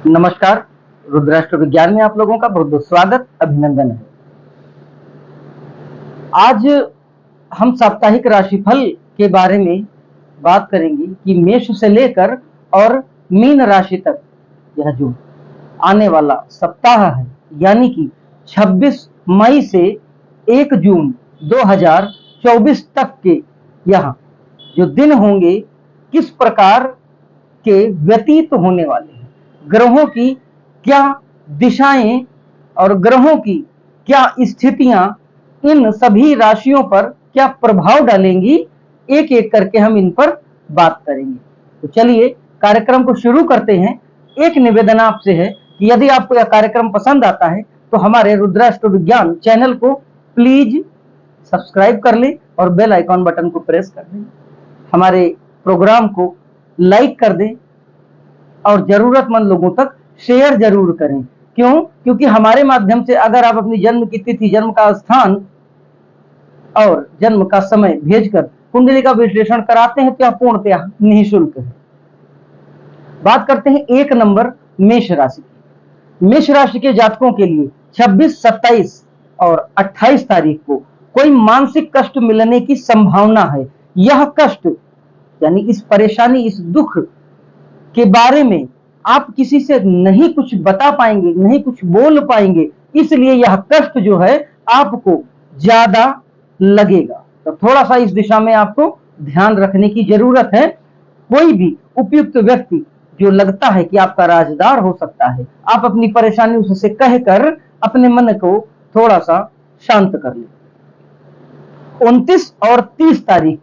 नमस्कार। रुद्राष्ट्र विज्ञान में आप लोगों का बहुत बहुत स्वागत, अभिनंदन है। आज हम साप्ताहिक राशिफल के बारे में बात करेंगे कि मेष से लेकर और मीन राशि तक यह जो आने वाला सप्ताह है, यानी कि 26 मई से 1 जून 2024 तक के यह जो दिन होंगे, किस प्रकार के व्यतीत होने वाले हैं, ग्रहों की क्या दिशाएं और ग्रहों की क्या स्थितियां इन सभी राशियों पर क्या प्रभाव डालेंगी, एक एक करके हम इन पर बात करेंगे। तो चलिए कार्यक्रम को शुरू करते हैं। एक निवेदन आपसे है कि यदि आपको यह कार्यक्रम पसंद आता है तो हमारे रुद्राष्ट्र विज्ञान चैनल को प्लीज सब्सक्राइब कर लें और बेल आइकॉन बटन को प्रेस कर दें। हमारे प्रोग्राम को लाइक कर दें और जरूरतमंद लोगों तक शेयर जरूर करें। क्यों? क्योंकि हमारे माध्यम से अगर आप अपनी जन्म की तिथि, जन्म का स्थान और जन्म का समय भेजकर कुंडली का विश्लेषण कराते हैं तो यह पूर्णतः निःशुल्क है। बात करते हैं 1 नंबर मेष राशि की। मेष राशि के जातकों के लिए 26, 27 और 28 तारीख को कोई मानसिक कष्ट मिलने की संभावना है। यह कष्ट यानी इस परेशानी, इस दुख के बारे में आप किसी से नहीं कुछ बता पाएंगे, नहीं कुछ बोल पाएंगे, इसलिए यह कष्ट जो है आपको ज्यादा लगेगा। तो थोड़ा सा इस दिशा में आपको ध्यान रखने की जरूरत है। कोई भी उपयुक्त व्यक्ति जो लगता है कि आपका राजदार हो सकता है, आप अपनी परेशानी उससे कहकर अपने मन को थोड़ा सा शांत कर ले। 29 और 30 तारीख,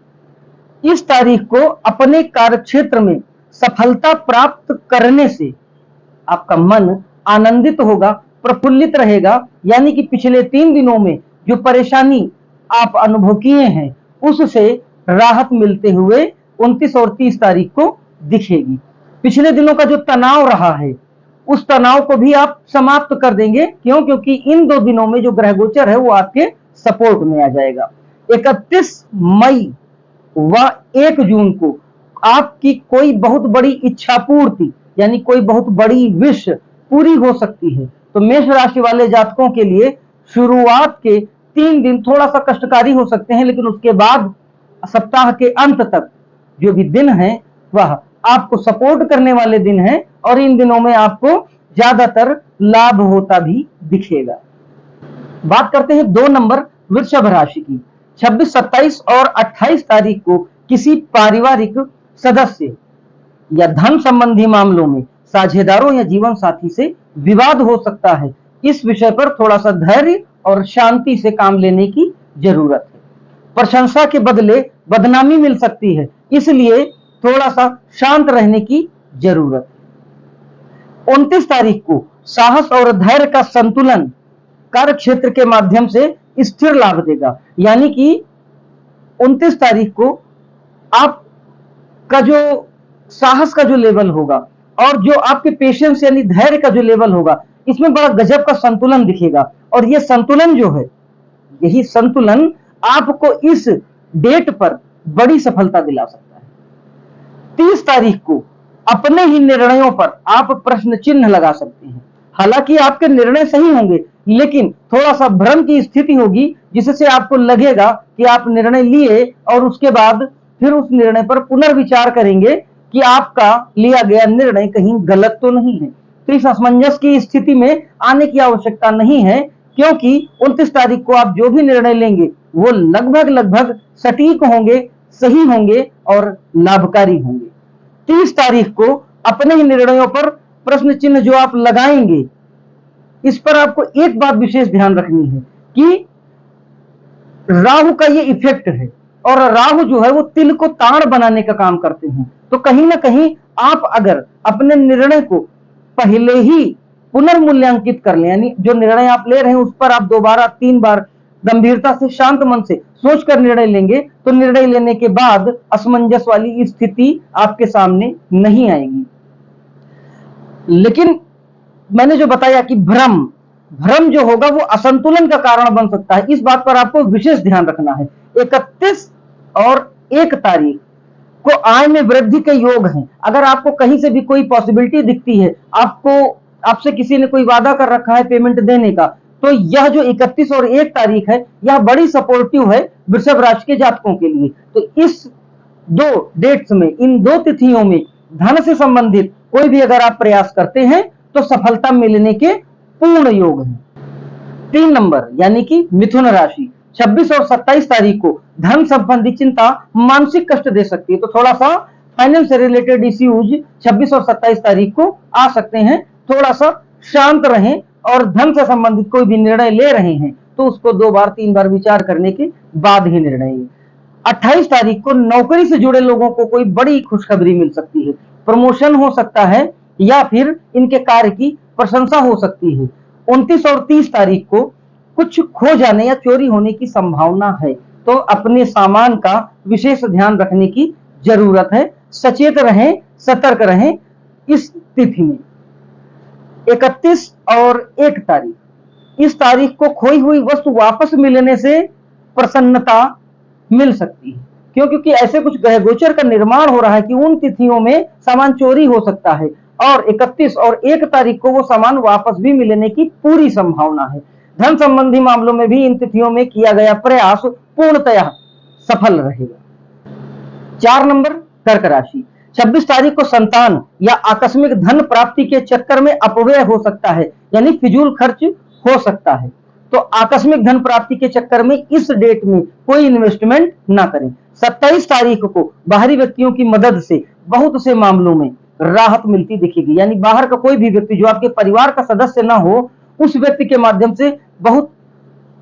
इस तारीख को अपने कार्यक्षेत्र में सफलता प्राप्त करने से आपका मन आनंदित होगा, प्रफुल्लित रहेगा। यानी कि पिछले 3 दिनों में जो परेशानी आप अनुभव किए हैं उससे राहत मिलते हुए 29 और 30 तारीख को दिखेगी। पिछले दिनों का जो तनाव रहा है उस तनाव को भी आप समाप्त कर देंगे। क्यों? क्योंकि इन 2 दिनों में जो ग्रह गोचर है वो आपके सपोर्ट में आ जाएगा। 31 मई व 1 जून को आपकी कोई बहुत बड़ी इच्छा पूर्ति यानी कोई बहुत बड़ी विश पूरी हो सकती है। तो मेष राशि वाले जातकों के लिए शुरुआत के 3 दिन थोड़ा सा कष्टकारी हो सकते हैं, लेकिन उसके बाद सप्ताह के अंत तक जो भी दिन है वह आपको सपोर्ट करने वाले दिन है और इन दिनों में आपको ज्यादातर लाभ होता भी दिखेगा। बात करते हैं 2 नंबर वृषभ राशि की। 26, 27 और 28 तारीख को किसी पारिवारिक सदस्य या धन संबंधी मामलों में साझेदारों या जीवन साथी से विवाद हो सकता है। इस विषय पर थोड़ा सा धैर्य और शांति से काम लेने की जरूरत है। प्रशंसा के बदले बदनामी मिल सकती है, इसलिए थोड़ा सा शांत रहने की जरूरत है। 29 तारीख को साहस और धैर्य का संतुलन कार्य क्षेत्र के माध्यम से स्थिर लाभ देगा। यानी कि 29 तारीख को आप का जो साहस का जो लेवल होगा और जो आपके पेशेंस यानी धैर्य का जो लेवल होगा, इसमें बड़ा गजब का संतुलन दिखेगा। और ये संतुलन जो है, यही संतुलन आपको इस डेट पर बड़ी सफलता दिला सकता है। 30 तारीख को अपने ही निर्णयों पर आप प्रश्न चिन्ह लगा सकते हैं। हालांकि आपके निर्णय सही होंगे, लेकिन थोड़ा सा भ्रम की स्थिति होगी, जिससे आपको लगेगा कि आप निर्णय लिए और उसके बाद फिर उस निर्णय पर पुनर्विचार करेंगे कि आपका लिया गया निर्णय कहीं गलत तो नहीं है। तो इस असमंजस की स्थिति में आने की आवश्यकता नहीं है, क्योंकि 29 तारीख को आप जो भी निर्णय लेंगे वो लगभग सटीक होंगे, सही होंगे और लाभकारी होंगे। 30 तारीख को अपने ही निर्णयों पर प्रश्न चिन्ह जो आप लगाएंगे, इस पर आपको एक बात विशेष ध्यान रखनी है कि राहु का ये इफेक्ट है और राहु जो है वो तिल को ताड़ बनाने का काम करते हैं। तो कहीं ना कहीं आप अगर अपने निर्णय को पहले ही पुनर्मूल्यांकित कर लें, यानी जो निर्णय आप ले रहे हैं उस पर आप 2 बार 3 बार गंभीरता से शांत मन से सोचकर निर्णय लेंगे, तो निर्णय लेने के बाद असमंजस वाली स्थिति आपके सामने नहीं आएगी। लेकिन मैंने जो बताया कि भ्रम जो होगा वो असंतुलन का कारण बन सकता है, इस बात पर आपको विशेष ध्यान रखना है। 31 और 1 तारीख आपको आय में वृद्धि के योग हैं। अगर आपको कहीं से भी कोई पॉसिबिलिटी दिखती है, आपसे किसी ने कोई वादा कर रखा है पेमेंट देने का, तो यह जो 31 और 1 तारीख है, यह बड़ी सपोर्टिव है वृषभ राशि के जातकों के लिए। तो इस दो डेट्स में, इन दो तिथियों में धन से संबंधित कोई भी अगर आप प्रयास करते हैं तो सफलता मिलने के पूर्ण योग हैं। 3 नंबर यानी कि मिथुन राशि, 26 और 27 तारीख को धन संबंधी चिंता मानसिक कष्ट दे सकती है। तो थोड़ा सा फाइनेंस से रिलेटेड इश्यूज 26 और 27 तारीख को आ सकते हैं। थोड़ा सा शांत रहें और धन से संबंधित कोई भी निर्णय ले रहे हैं तो उसको 2 बार 3 बार विचार करने के बाद ही निर्णय लें। 28 तारीख को नौकरी से जुड़े लोगों को कोई बड़ी खुशखबरी मिल सकती है। प्रमोशन हो सकता है या फिर इनके कार्य की प्रशंसा हो सकती है। 29 और 30 तारीख को कुछ खो जाने या चोरी होने की संभावना है, तो अपने सामान का विशेष ध्यान रखने की जरूरत है। सचेत रहें, सतर्क रहें इस तिथि में। 31 और 1 तारीख, इस तारीख को खोई हुई वस्तु वापस मिलने से प्रसन्नता मिल सकती है। क्यों? क्योंकि ऐसे कुछ ग्रह गोचर का निर्माण हो रहा है कि उन तिथियों में सामान चोरी हो सकता है और 31 और 1 तारीख को वो सामान वापस भी मिलने की पूरी संभावना है। धन संबंधी मामलों में भी इन तिथियों में किया गया प्रयास पूर्णतया सफल रहेगा। 4 नंबर कर्क राशि, 26 तारीख को संतान या आकस्मिक धन प्राप्ति के चक्कर में अपव्यय हो सकता है, यानी फिजूल खर्च हो सकता है। तो आकस्मिक धन प्राप्ति के चक्कर में इस डेट में कोई इन्वेस्टमेंट ना करें। 27 तारीख को बाहरी व्यक्तियों की मदद से बहुत से मामलों में राहत मिलती दिखेगी, यानी बाहर का कोई भी व्यक्ति जो आपके परिवार का सदस्य ना हो, उस व्यक्ति के माध्यम से बहुत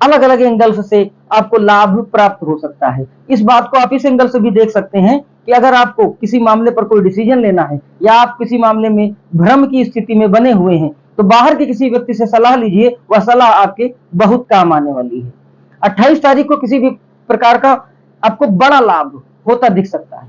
अलग अलग एंगल्स से आपको लाभ प्राप्त हो सकता है। इस बात को आप इस एंगल से भी देख सकते हैं कि अगर आपको किसी मामले पर कोई डिसीजन लेना है या आप किसी मामले में भ्रम की स्थिति में बने हुए हैं, तो बाहर के किसी व्यक्ति से सलाह लीजिए, वह सलाह आपके बहुत काम आने वाली है। 28 तारीख को किसी भी प्रकार का आपको बड़ा लाभ होता दिख सकता है,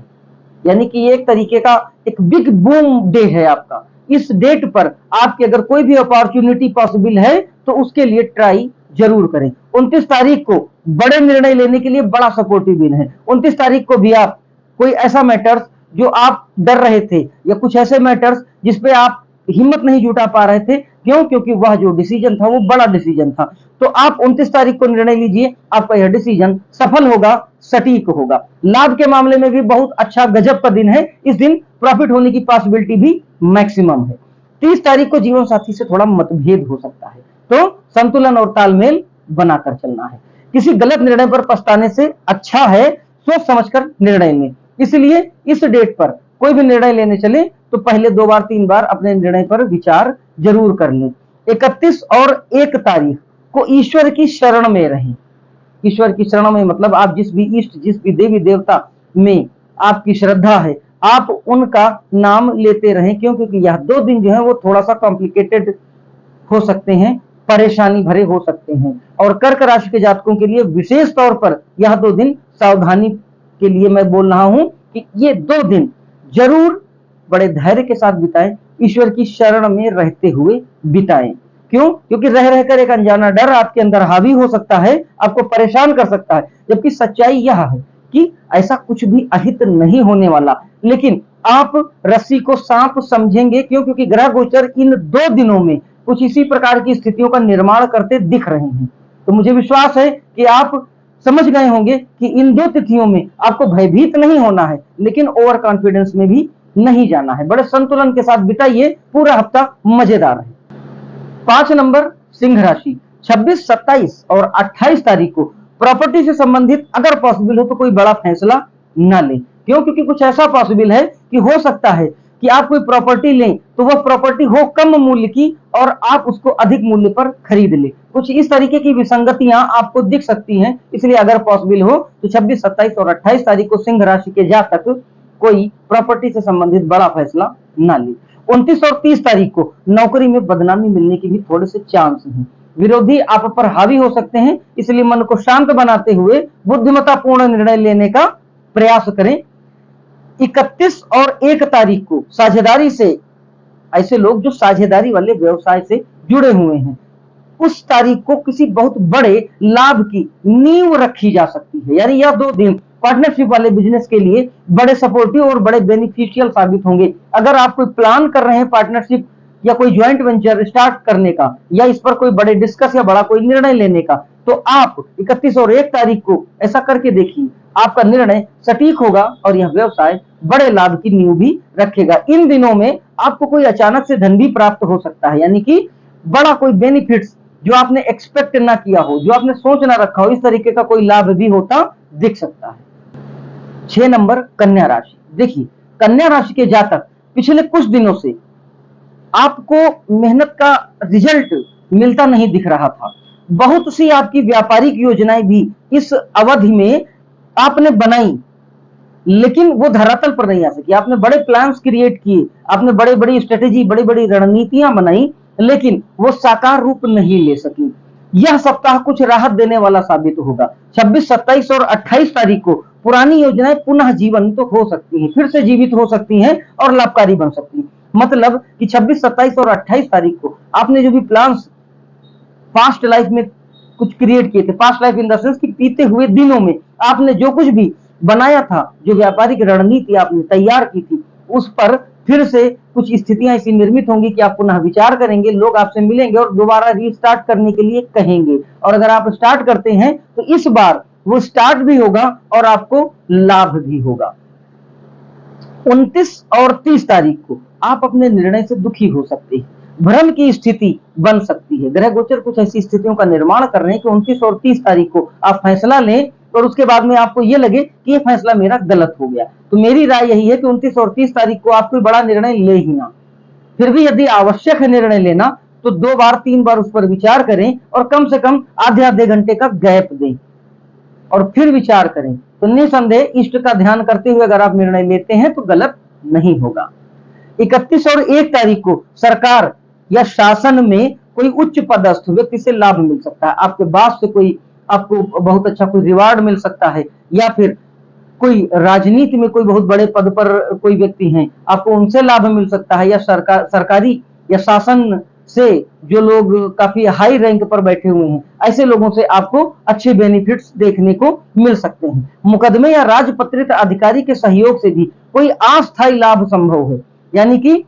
यानी कि ये एक तरीके का एक बिग बूम डे है आपका। इस डेट पर आपकी अगर कोई भी अपॉर्चुनिटी पॉसिबल है तो उसके लिए ट्राई जरूर करें। 29 तारीख को बड़े निर्णय लेने के लिए बड़ा सपोर्टिव दिन है। 29 तारीख को भी आप कोई ऐसा मैटर्स जो आप डर रहे थे या कुछ ऐसे मैटर्स जिसपे आप हिम्मत नहीं जुटा पा रहे थे, क्यों? क्योंकि वह जो डिसीजन था वो बड़ा डिसीजन था, तो आप 29 तारीख को निर्णय लीजिए, आपका यह डिसीजन सफल होगा, सटीक होगा। लाभ के मामले में भी बहुत अच्छा गजब का दिन है। इस दिन प्रॉफिट होने की पॉसिबिलिटी भी मैक्सिमम है। 30 तारीख को जीवन साथी से थोड़ा मतभेद हो सकता है, तो संतुलन और तालमेल बनाकर चलना है। किसी गलत निर्णय पर पछताने से अच्छा है सोच समझकर निर्णय लें। इसलिए इस डेट पर कोई भी निर्णय लेने चले तो पहले 2 बार 3 बार अपने निर्णय पर विचार जरूर कर लें। 31 और 1 तारीख को ईश्वर की शरण में रहें। ईश्वर की शरण में मतलब आप जिस भी इष्ट, जिस भी देवी देवता में आपकी श्रद्धा है, आप उनका नाम लेते रहें। क्यों? क्योंकि यह 2 दिन जो है वो थोड़ा सा कॉम्प्लिकेटेड हो सकते हैं, परेशानी भरे हो सकते हैं, और कर्क राशि के जातकों के लिए विशेष तौर पर यह 2 दिन सावधानी के लिए मैं बोल रहा हूं कि ये 2 दिन जरूर बड़े धैर्य के साथ बिताएं, ईश्वर की शरण में रहते हुए बिताएं। क्यों? क्योंकि रह रहकर एक अनजाना डर आपके अंदर हावी हो सकता है, आपको परेशान कर सकता है, जबकि सच्चाई यह है कि ऐसा कुछ भी अहित नहीं होने वाला। लेकिन आप रस्सी को सांप समझेंगे। क्यों? क्योंकि ग्रह गोचर इन 2 दिनों में कुछ इसी प्रकार की स्थितियों का निर्माण करते दिख रहे हैं। तो मुझे विश्वास है कि आप समझ गए होंगे कि इन 2 तिथियों में आपको भयभीत नहीं होना है, लेकिन ओवर कॉन्फिडेंस में भी नहीं जाना है। बड़े संतुलन के साथ बिताइए, पूरा हफ्ता मजेदार है। 5 नंबर सिंह राशि, 26, 27 और 28 तारीख को प्रॉपर्टी से संबंधित अगर पॉसिबल हो तो कोई बड़ा फैसला न लें। क्यों? क्योंकि कुछ ऐसा पॉसिबल है कि हो सकता है कि आप कोई प्रॉपर्टी लें तो वह प्रॉपर्टी हो कम मूल्य की और आप उसको अधिक मूल्य पर खरीद लें। कुछ इस तरीके की विसंगतियां आपको दिख सकती हैं। इसलिए अगर पॉसिबल हो तो 26, 27 और 28 तारीख को सिंह राशि के जातक कोई प्रॉपर्टी से संबंधित बड़ा फैसला ना ले। 29 और 30 तारीख को नौकरी में बदनामी मिलने की भी थोड़े से चांस हैं। विरोधी आप पर हावी हो सकते हैं, इसलिए मन को शांत बनाते हुए बुद्धिमत्तापूर्ण निर्णय लेने का प्रयास करें। 31 और 1 तारीख को साझेदारी से, ऐसे लोग जो साझेदारी वाले व्यवसाय से जुड़े हुए हैं, उस तारीख को किसी बहुत बड़े लाभ की नींव रखी जा सकती है। यानी यह 2 दिन पार्टनरशिप वाले बिजनेस के लिए बड़े सपोर्टिव और बड़े बेनिफिशियल साबित होंगे। अगर आप कोई प्लान कर रहे हैं पार्टनरशिप या कोई ज्वाइंट वेंचर स्टार्ट करने का, या इस पर कोई बड़े डिस्कस या बड़ा कोई निर्णय लेने का, तो आप 31 और 1 तारीख को ऐसा करके देखिए, आपका निर्णय सटीक होगा और यह व्यवसाय बड़े लाभ की नींव भी रखेगा। इन दिनों में आपको कोई अचानक से धन भी प्राप्त हो सकता है, यानी कि बड़ा कोई बेनिफिट्स जो आपने एक्सपेक्ट ना किया हो, जो आपने सोच ना रखा हो, इस तरीके का कोई लाभ भी होता दिख सकता है। 6 नंबर कन्या राशि। देखिए, कन्या राशि के जातक पिछले कुछ दिनों से आपको मेहनत का रिजल्ट मिलता नहीं दिख रहा था। बहुत सी आपकी व्यापारिक योजनाएं भी इस अवधि में आपने बनाई, लेकिन वो धरातल पर नहीं आ सकी। आपने बड़े प्लान्स क्रिएट किए, आपने बड़े बड़ी स्ट्रेटेजी, बड़ी बड़ी रणनीतियां बनाई, लेकिन वो साकार रूप नहीं ले सकी। यह सप्ताह कुछ राहत देने वाला साबित होगा। 26, 27 और 28 तारीख को पुरानी योजनाएं पुनः जीवंत तो हो सकती हैं, फिर से जीवित हो सकती हैं और लाभकारी बन सकती हैं। मतलब कि 26, 27 और 28 तारीख को आपने जो भी प्लान्स पास्ट लाइफ में कुछ क्रिएट किए थे, past life in the sense कि बीते हुए दिनों में आपने जो कुछ भी बनाया था, जो व्यापारिक रणनीति आपने तैयार की थी, उस पर फिर से कुछ स्थितियां ऐसी निर्मित होंगी कि आप पुनः विचार करेंगे, लोग आपसे मिलेंगे और दोबारा रीस्टार्ट करने के लिए कहेंगे। और अगर आप स्टार्ट करते हैं तो इस बार वो स्टार्ट भी होगा और आपको लाभ भी होगा। 29 और 30 तारीख को आप अपने निर्णय से दुखी हो सकते हैं, भ्रम की स्थिति बन सकती है। ग्रह गोचर कुछ ऐसी स्थितियों का निर्माण कर रहे हैं कि 29 और 30 तारीख को आप फैसला लें और उसके बाद में आपको यह लगे कि यह फैसला मेरा गलत हो गया। तो मेरी राय यही है कि 29 और 30 तारीख को आप कोई बड़ा निर्णय ले ही ना। फिर भी यदि आवश्यक है निर्णय लेना तो 2 बार 3 बार उस पर विचार करें और कम से कम आधे घंटे का गैप दें और फिर विचार करें। तो निसंदेह इष्ट का ध्यान करते हुए अगर आप निर्णय लेते हैं तो गलत नहीं होगा। 31 और 1 तारीख को सरकार या शासन में कोई उच्च पदस्थ व्यक्ति से लाभ मिल सकता है। आपके बॉस से कोई आपको बहुत अच्छा कोई रिवार्ड मिल सकता है, या फिर कोई राजनीति में कोई बहुत बड़े पद पर कोई व्यक्ति हैं, आपको उनसे लाभ मिल सकता है, या सरकारी या शासन से जो लोग काफी हाई रैंक पर बैठे हुए हैं, ऐसे लोगों से आपको अच्छे बेनिफिट्स देखने को मिल सकते हैं। मुकदमे या राजपत्रित अधिकारी के सहयोग से भी कोई अस्थायी लाभ संभव है, यानी कि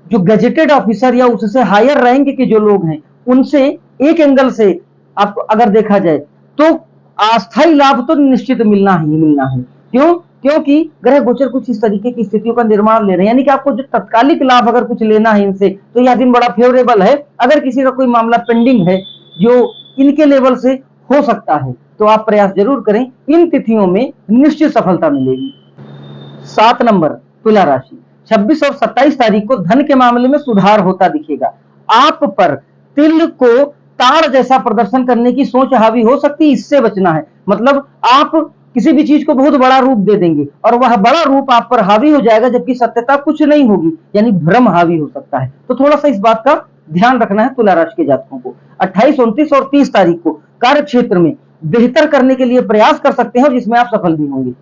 जो गजेटेड ऑफिसर या उससे हायर रैंक के जो लोग हैं, उनसे एक एंगल से आपको अगर देखा जाए तो अस्थायी लाभ तो निश्चित मिलना ही मिलना है। क्यों? क्योंकि ग्रह गोचर कुछ इस तरीके की स्थितियों का निर्माण ले रहे हैं, यानी कि आपको जो तत्कालिक लाभ अगर कुछ लेना है इनसे, तो यह दिन बड़ा फेवरेबल है। अगर किसी का कोई मामला पेंडिंग है जो इनके लेवल से हो सकता है, तो आप प्रयास जरूर करें, इन तिथियों में निश्चित सफलता मिलेगी। 7 नंबर तुला राशि। 26 और 27 तारीख को धन के मामले में सुधार होता दिखेगा। आप पर तिल को ताड़ जैसा प्रदर्शन करने की सोच हावी हो सकती है, इससे बचना है। मतलब आप किसी भी चीज को बहुत बड़ा रूप दे देंगे और वह बड़ा रूप आप पर हावी हो जाएगा, जबकि सत्यता कुछ नहीं होगी, यानी भ्रम हावी हो सकता है। तो थोड़ा सा इस बात का ध्यान रखना है तुला राशि के जातकों को। 28, 29 और 30 तारीख को कार्य क्षेत्र में बेहतर करने के लिए प्रयास कर सकते हैं और जिसमें आप सफल भी होंगे।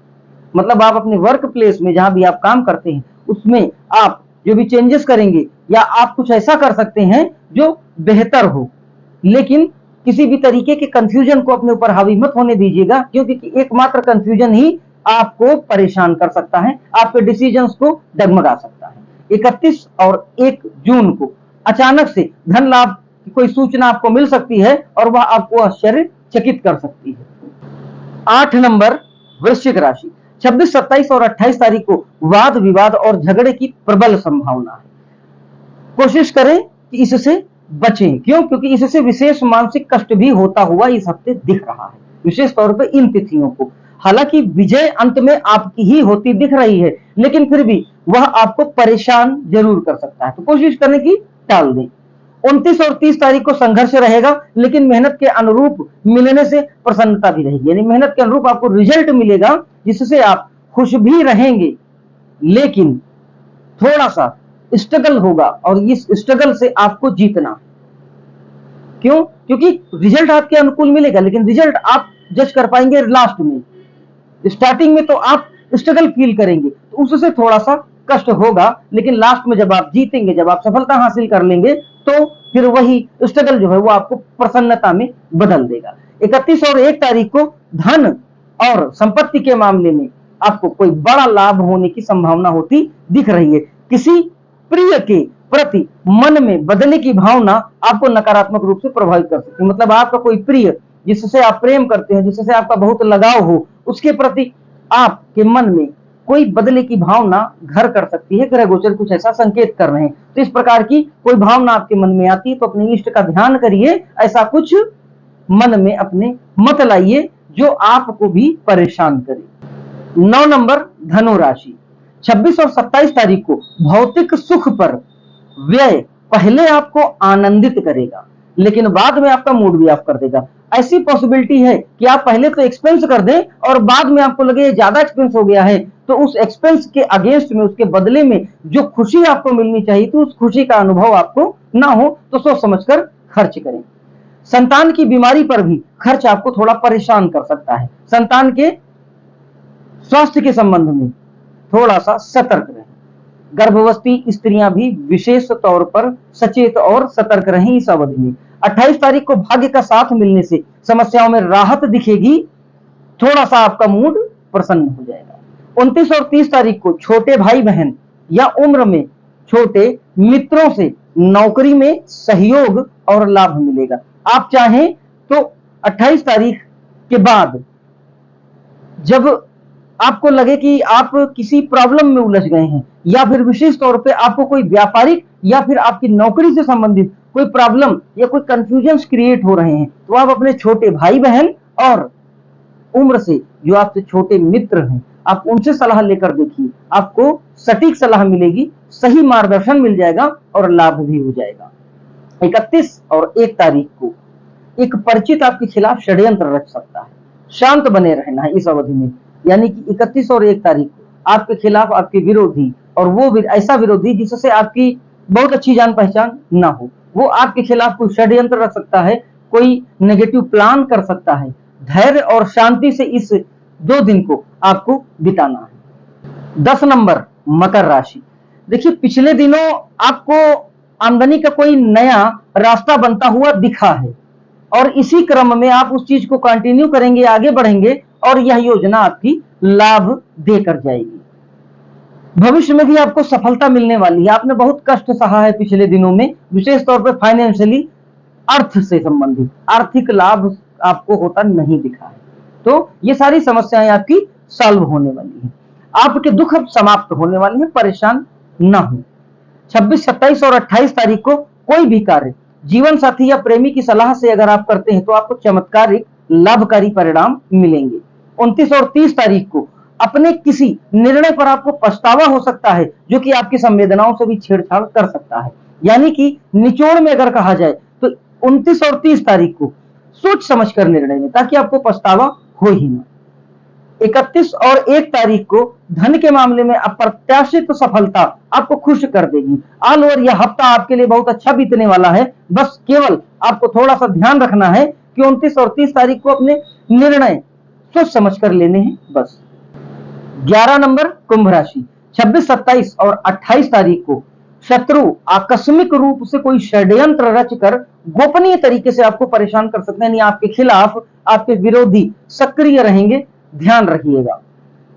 मतलब आप अपने वर्क प्लेस में जहां भी आप काम करते हैं उसमें आप जो भी चेंजेस करेंगे, या आप कुछ ऐसा कर सकते हैं जो बेहतर हो, लेकिन किसी भी तरीके के कंफ्यूजन को अपने ऊपर हावी मत होने दीजिएगा, क्योंकि एकमात्र कंफ्यूजन ही आपको परेशान कर सकता है, आपके डिसीजंस को डगमगा सकता है। 31 और 1 जून को अचानक से धन लाभ की कोई सूचना आपको मिल सकती है और वह आपको आश्चर्यचकित कर सकती है। 8 नंबर वृश्चिक राशि। 26, 27 और 28 तारीख को वाद विवाद और झगड़े की प्रबल संभावना है। कोशिश करें कि इससे बचें। क्यों? क्योंकि इससे विशेष मानसिक कष्ट भी होता हुआ इस हफ्ते दिख रहा है, विशेष तौर पे इन तिथियों को। हालांकि विजय अंत में आपकी ही होती दिख रही है, लेकिन फिर भी वह आपको परेशान जरूर कर सकता है, तो कोशिश करें कि टाल दें। 29 और 30 तारीख को संघर्ष रहेगा, लेकिन मेहनत के अनुरूप मिलने से प्रसन्नता भी रहेगी, यानी मेहनत के अनुरूप आपको रिजल्ट मिलेगा जिससे आप खुश भी रहेंगे, लेकिन थोड़ा सा स्ट्रगल होगा और इस स्ट्रगल से आपको जीतना। क्यों? क्योंकि रिजल्ट आपके अनुकूल मिलेगा, लेकिन रिजल्ट आप जज कर पाएंगे लास्ट में। स्टार्टिंग में तो आप स्ट्रगल फील करेंगे, तो उससे थोड़ा सा कष्ट होगा, लेकिन लास्ट में जब आप जीतेंगे, जब आप सफलता हासिल कर लेंगे, तो फिर वही स्ट्रगल जो है वो आपको प्रसन्नता में बदल देगा। 31 और 1 तारीख को धन और संपत्ति के मामले में आपको कोई बड़ा लाभ होने की संभावना होती दिख रही है। किसी प्रिय के प्रति मन में बदले की भावना आपको नकारात्मक रूप से प्रभावित कर सकती है। मतलब आपका कोई प्रिय जिससे आप प्रेम करते हैं, जिससे आपका बहुत लगाव हो, उसके प्रति आपके मन में कोई बदले की भावना घर कर सकती है। ग्रह गोचर कुछ ऐसा संकेत कर रहे हैं। तो इस प्रकार की कोई भावना आपके मन में आती है तो अपने इष्ट का ध्यान करिए, ऐसा कुछ मन में अपने मत लाइए जो आपको भी परेशान करे। 9 नंबर धनु राशि, 26 और 27 तारीख को भौतिक सुख पर व्यय पहले आपको आनंदित करेगा, लेकिन बाद में आपका मूड भी ऑफ कर देगा। ऐसी पॉसिबिलिटी है कि आप पहले तो एक्सपेंस कर दें और बाद में आपको लगे ज्यादा एक्सपेंस हो गया है, तो उस एक्सपेंस के अगेंस्ट में, उसके बदले में जो खुशी आपको मिलनी चाहिए तो उस खुशी का अनुभव आपको ना हो, तो सोच समझकर खर्च करें। संतान की बीमारी पर भी खर्च आपको थोड़ा परेशान कर सकता है। संतान के स्वास्थ्य के संबंध में थोड़ा सा सतर्क रहें। गर्भवती स्त्रियां भी विशेष तौर पर सचेत और सतर्क रहें इस अवधि में। 28 तारीख को भाग्य का साथ मिलने से समस्याओं में राहत दिखेगी, थोड़ा सा आपका मूड प्रसन्न हो जाएगा। 29 और 30 तारीख को छोटे भाई बहन या उम्र में छोटे मित्रों से नौकरी में सहयोग और लाभ मिलेगा। आप चाहें तो 28 तारीख के बाद जब आपको लगे कि आप किसी प्रॉब्लम में उलझ गए हैं या फिर विशेष तौर पे आपको कोई व्यापारिक या फिर आपकी नौकरी से संबंधित कोई प्रॉब्लम या कोई कंफ्यूजन क्रिएट हो रहे हैं, तो आप अपने छोटे भाई बहन और उम्र से जो आपसे छोटे मित्र हैं, आप उनसे सलाह लेकर देखिए, आपको सटीक सलाह मिलेगी, सही मार्गदर्शन मिल जाएगा और लाभ भी हो जाएगा। 31 और 1 तारीख को एक परिचित आपके खिलाफ षड्यंत्र रच सकता है। शांत बने रहना है इस अवधि में, यानी कि 31 और 1 तारीख को आपके खिलाफ आपके विरोधी, और वो ऐसा विरोधी जिससे आपकी बहुत अच्छी जान पहचान ना हो, वो आपके खिलाफ कोई षड्यंत्र रख सकता है, कोई नेगेटिव प्लान कर सकता है। धैर्य और शांति से इस 2 दिन को आपको बिताना है। 10 नंबर मकर राशि, देखिए पिछले दिनों आपको आमदनी का कोई नया रास्ता बनता हुआ दिखा है और इसी क्रम में आप उस चीज को कंटिन्यू करेंगे, आगे बढ़ेंगे और यह योजना आपकी लाभ देकर जाएगी। भविष्य में भी आपको सफलता मिलने वाली है। आपने बहुत कष्ट सहा है पिछले दिनों में, विशेष तौर पर फाइनेंशियली, अर्थ से संबंधित आर्थिक लाभ आपको होता नहीं दिखा है, तो ये सारी समस्याएं आपकी सॉल्व होने वाली हैं। आपके दुख अब समाप्त होने वाले हैं, परेशान ना हो। 26, 27 और 28 तारीख को कोई भी कार्य जीवन साथी या प्रेमी की सलाह से अगर आप करते हैं तो आपको चमत्कारिक लाभकारी परिणाम मिलेंगे। 29 और 30 तारीख को अपने किसी निर्णय पर आपको पछतावा हो सकता है जो कि आपकी संवेदनाओं से भी छेड़छाड़ कर सकता है। यानी कि निचोड़ में अगर कहा जाए तो 29 और 30 तारीख को सोच समझकर निर्णय लें ताकि आपको पछतावा हो ही ना। 31 और 1 तारीख को धन के मामले में अप्रत्याशित सफलता आपको खुश कर देगी। ऑल ओवर यह हफ्ता आपके लिए बहुत अच्छा बीतने वाला है। बस केवल आपको थोड़ा सा ध्यान रखना है कि 29 और 30 तारीख को अपने निर्णय सोच समझ कर लेने हैं बस। 11 नंबर कुंभ राशि, 26, 27 और 28 तारीख को शत्रु आकस्मिक रूप से कोई षड्यंत्र रचकर गोपनीय तरीके से आपको परेशान कर सकते हैं, यानी आपके खिलाफ आपके विरोधी सक्रिय रहेंगे, ध्यान रखिएगा।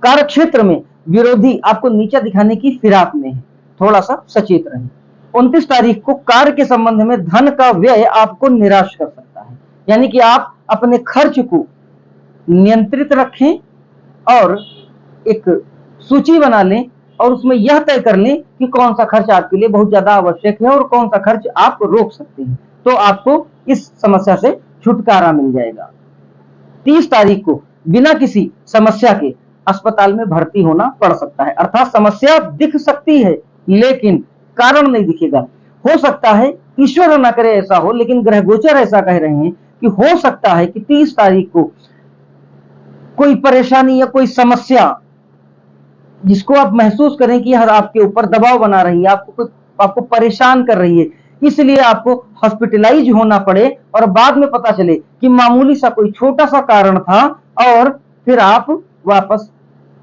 कार्य क्षेत्र में विरोधी आपको नीचा दिखाने की फिराक में है, थोड़ा सा सचेत रहें। 29 तारीख को कार्य के संबंध में धन का व्यय आपको निराश कर सकता है, यानी कि आप अपने खर्च को नियंत्रित रखें और एक सूची बना लें और उसमें यह तय कर लें कि कौन सा खर्च आपके लिए बहुत ज्यादा आवश्यक है और कौन सा खर्च आप रोक सकते हैं, तो आपको इस समस्या से छुटकारा मिल जाएगा। 30 तारीख को बिना किसी समस्या के अस्पताल में भर्ती होना पड़ सकता है, अर्थात समस्या दिख सकती है लेकिन कारण नहीं दिखेगा। हो सकता है, ईश्वर न करे ऐसा हो, लेकिन ग्रह गोचर ऐसा कह रहे हैं कि हो सकता है कि 30 तारीख को कोई परेशानी या कोई समस्या जिसको आप महसूस करें कि यह आपके ऊपर दबाव बना रही है, आपको परेशान कर रही है, इसलिए आपको हॉस्पिटलाइज होना पड़े और बाद में पता चले कि मामूली सा कोई छोटा सा कारण था और फिर आप वापस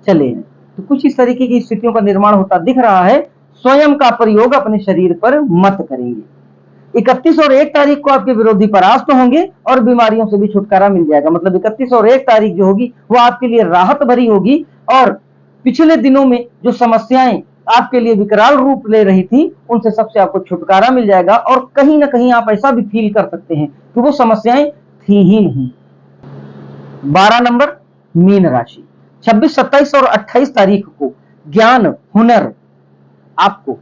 चले हैं। तो कुछ इस तरीके की स्थितियों का निर्माण होता दिख रहा है। स्वयं का प्रयोग अपने शरीर पर मत करेंगे। 31 और 1 तारीख को आपके विरोधी परास्त होंगे और बीमारियों से भी छुटकारा मिल जाएगा। मतलब 31 और 1 तारीख जो होगी वो आपके लिए राहत भरी होगी और पिछले दिनों में जो समस्याएं आपके लिए विकराल रूप ले रही थी उनसे सबसे आपको छुटकारा मिल जाएगा और कहीं ना कहीं आप ऐसा भी फील कर सकते हैं कि वो समस्याएं थी ही नहीं। 12 नंबर मीन राशि, 26, 27 और 28 तारीख को ज्ञान, हुनर आपको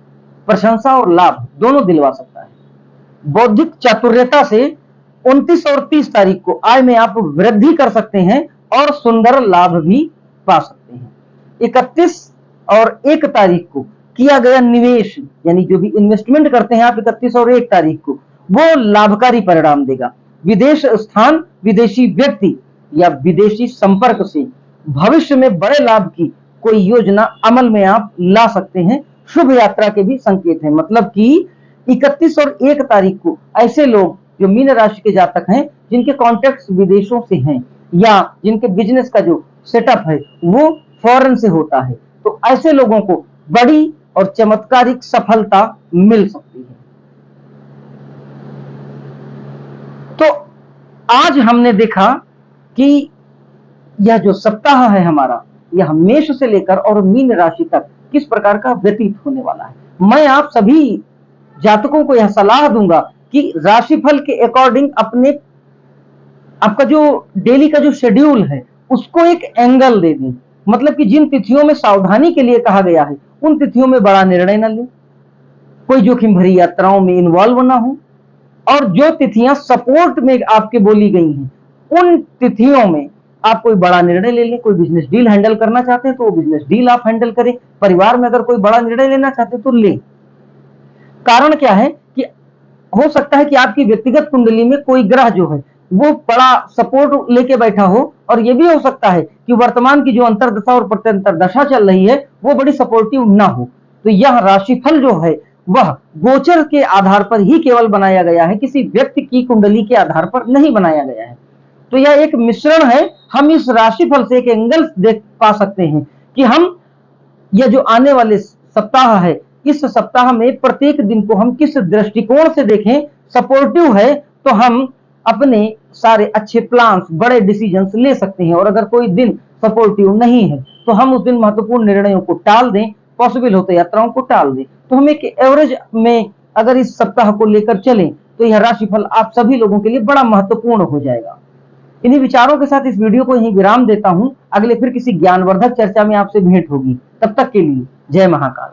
प्रशंसा और लाभ दोनों दिलवा सकता है। बौद्धिक चातुर्यता से 29 और 30 तारीख को आय में आप वृद्धि कर सकते हैं और सुंदर लाभ भी पा सकते हैं। 31 और 1 तारीख को किया गया निवेश यानी जो भी इन्वेस्टमेंट करते हैं आप 31 और 1 तारीख को, वो लाभकारी परिणाम देगा। विदेश स्थान, विदेशी व्यक्ति या विदेशी संपर्क से भविष्य में बड़े लाभ की कोई योजना अमल में आप ला सकते हैं। शुभ यात्रा के भी संकेत हैं। मतलब कि 31 और 1 तारीख को ऐसे लोग जो मीन राशि के जातक हैं जिनके कॉन्टेक्ट विदेशों से हैं या जिनके बिजनेस का जो सेटअप है वो फॉरेन से होता है, तो ऐसे लोगों को बड़ी और चमत्कारिक सफलता मिल सकती है। तो आज हमने देखा कि यह जो सप्ताह है हमारा, यह मेष से लेकर और मीन राशि तक किस प्रकार का व्यतीत होने वाला है। मैं आप सभी जातकों को यह सलाह दूंगा कि राशिफल के अकॉर्डिंग अपने आपका जो डेली का जो शेड्यूल है उसको एक एंगल दे दें। मतलब कि जिन तिथियों में सावधानी के लिए कहा गया है उन तिथियों में बड़ा निर्णय न लें, कोई जोखिम भरी यात्राओं में इन्वॉल्व ना हो, और जो तिथियां सपोर्ट में आपके बोली गई हैं उन तिथियों में आप कोई बड़ा निर्णय ले लें। कोई बिजनेस डील हैंडल करना चाहते हैं तो वो बिजनेस डील आप हैंडल करें। परिवार में अगर कोई बड़ा निर्णय लेना चाहते हैं तो लें। कारण क्या है कि हो सकता है कि आपकी व्यक्तिगत कुंडली में कोई ग्रह जो है वो बड़ा सपोर्ट लेके बैठा हो, और ये भी हो सकता है कि वर्तमान की जो अंतर्दशा और प्रत्यंतर दशा चल रही है वो बड़ी सपोर्टिव ना हो। तो यह राशिफल जो है वह गोचर के आधार पर ही केवल बनाया गया है, किसी व्यक्ति की कुंडली के आधार पर नहीं बनाया गया है। तो यह एक मिश्रण है। हम इस राशिफल से एक एंगल देख पा सकते हैं कि हम यह जो आने वाले सप्ताह है इस सप्ताह में प्रत्येक दिन को हम किस दृष्टिकोण से देखें। सपोर्टिव है तो हम अपने सारे अच्छे प्लान्स, बड़े डिसीजंस ले सकते हैं, और अगर कोई दिन सपोर्टिव नहीं है तो हम उस दिन महत्वपूर्ण निर्णयों को टाल दें, पॉसिबल हो तो यात्राओं को टाल दें। तो हम एक एवरेज में अगर इस सप्ताह को लेकर चलें तो यह राशिफल आप सभी लोगों के लिए बड़ा महत्वपूर्ण हो जाएगा। इन्हीं विचारों के साथ इस वीडियो को यहीं विराम देता हूं। अगले फिर किसी ज्ञानवर्धक चर्चा में आपसे भेंट होगी। तब तक के लिए जय महाकाल।